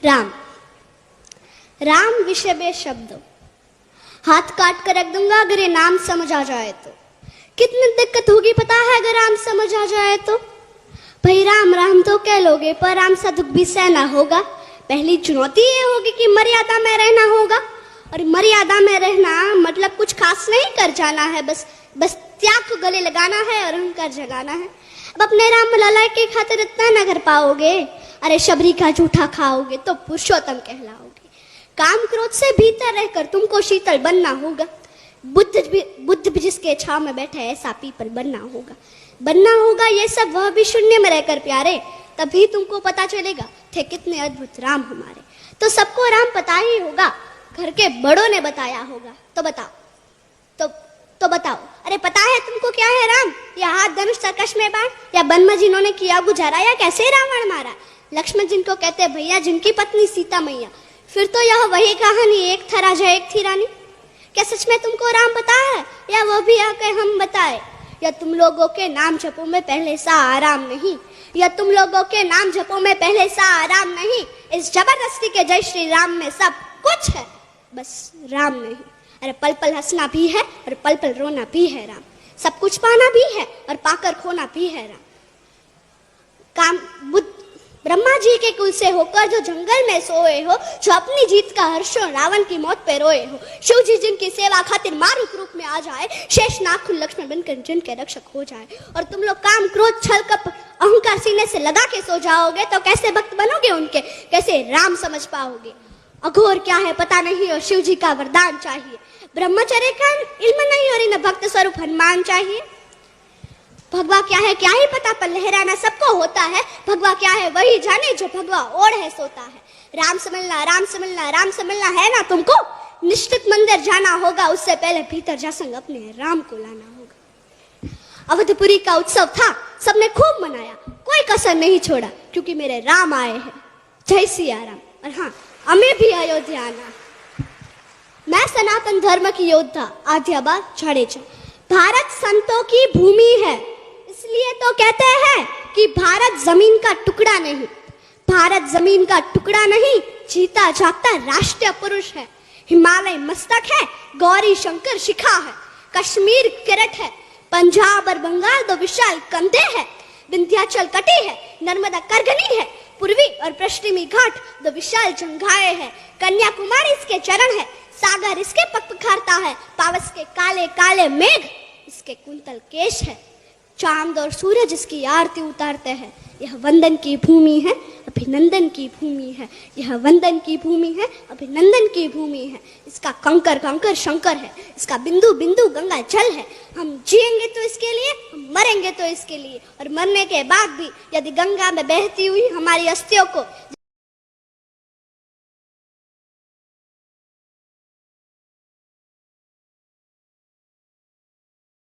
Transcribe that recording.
राम। राम विषय बे शब्द, हाथ काट कर रख दूंगा अगर ये नाम समझ आ जाए तो। कितनी दिक्कत होगी पता है अगर राम समझ आ जाए तो। भाई राम राम तो कह लोगे पर राम सा दुख भी सहना होगा। पहली चुनौती ये होगी कि मर्यादा में रहना होगा, और मर्यादा में रहना मतलब कुछ खास नहीं कर जाना है, बस त्याग को गले लगाना है और अहंकार जगाना है। अब अपने राम लला के खातिर इतना न कर पाओगे, अरे शबरी का जूठा खाओगे तो पुरुषोत्तम कहलाओगे। काम क्रोध से भीतर रहकर तुमको शीतल बनना होगा। बुद्ध भी जिसके छाव में बैठे ऐसा पीपल बनना होगा। ये सब वह भी शून्य में रहकर प्यारे, तभी तुमको पता चलेगा थे कितने अद्भुत राम हमारे। तो सबको राम पता ही होगा, घर के बड़ों ने बताया होगा। तो बताओ अरे पता है तुमको क्या है राम? या हाथ धनुष सर्कस में बाण, या वन में जिन्होंने किया गुजारा, या कैसे रावण मारा? लक्ष्मण जिनको कहते भैया, जिनकी पत्नी सीता मैया। फिर तो यह वही कहानी, एक था राजा एक थी रानी। क्या सच में तुमको राम पता है, या वह भी आके हम बताए? या तुम लोगों के नाम जपो में पहले सा आराम नहीं, या तुम लोगों के नाम जपो में पहले सा आराम नहीं। इस जबरदस्ती के जय श्री राम में सब कुछ है, बस राम नहीं। अरे पल पल हंसना भी है और पल पल रोना भी है राम। सब कुछ पाना भी है और पाकर खोना भी है राम। ब्रह्मा जी के कुल से होकर जो जंगल में सोए हो, जो अपनी जीत का हर्षो रावण की मौत पे रोए हो, शिव जी जिनकी सेवा खातिर मारुत रूप में आ जाए, शेष नाग लक्ष्मण बनकर जिनके रक्षक हो जाए, और तुम लोग काम क्रोध छल कप अहंकार सीने से लगा के सो जाओगे, तो कैसे भक्त बनोगे उनके, कैसे राम समझ पाओगे? अघोर क्या है पता नहीं और शिव जी का वरदान चाहिए। ब्रह्मचर्य का इल्म नहीं और इन भक्त स्वरूप हनुमान चाहिए। भगवा क्या है क्या ही पता, पर लहराना सबको होता है। भगवा क्या है वही जाने जो भगवा ओढ़ है सोता है। राम समझना है ना तुमको? निश्चित मंदिर जाना होगा, उससे पहले भीतर जा संग अपने राम को लाना होगा। अवधपुरी का उत्सव था, सबने खूब मनाया, कोई कसर नहीं छोड़ा, क्योंकि मेरे राम आए हैं। जय सिया राम। और हाँ, हमें भी अयोध्या आना। मैं सनातन धर्म की योद्धा आद्याबा जाडेजा। भारत संतों की भूमि है, इसलिए तो कहते हैं कि भारत जमीन का टुकड़ा नहीं। भारत जमीन का टुकड़ा नहीं, जीता जागता राष्ट्रीय पुरुष है। हिमालय मस्तक है, गौरी शंकर शिखा है, कश्मीर किरट है, पंजाब और बंगाल दो विशाल कंधे हैं, विंध्याचल कटी है, नर्मदा करगनी है, पूर्वी और पश्चिमी घाट दो विशाल जंघाएं हैं, कन्याकुमारी इसके चरण है, सागर इसके पग पखारता है, पावस के काले काले मेघ इसके कुंतल केश है, चांद और सूरज इसकी आरती उतारते हैं। यह वंदन की भूमि है, अभिनंदन की भूमि है। यह वंदन की भूमि है, अभिनंदन की भूमि है। इसका कंकर कंकर शंकर है, इसका बिंदु बिंदु गंगा जल है। हम जिएंगे तो इसके लिए, हम मरेंगे तो इसके लिए, और मरने के बाद भी यदि गंगा में बहती हुई हमारी अस्थियों को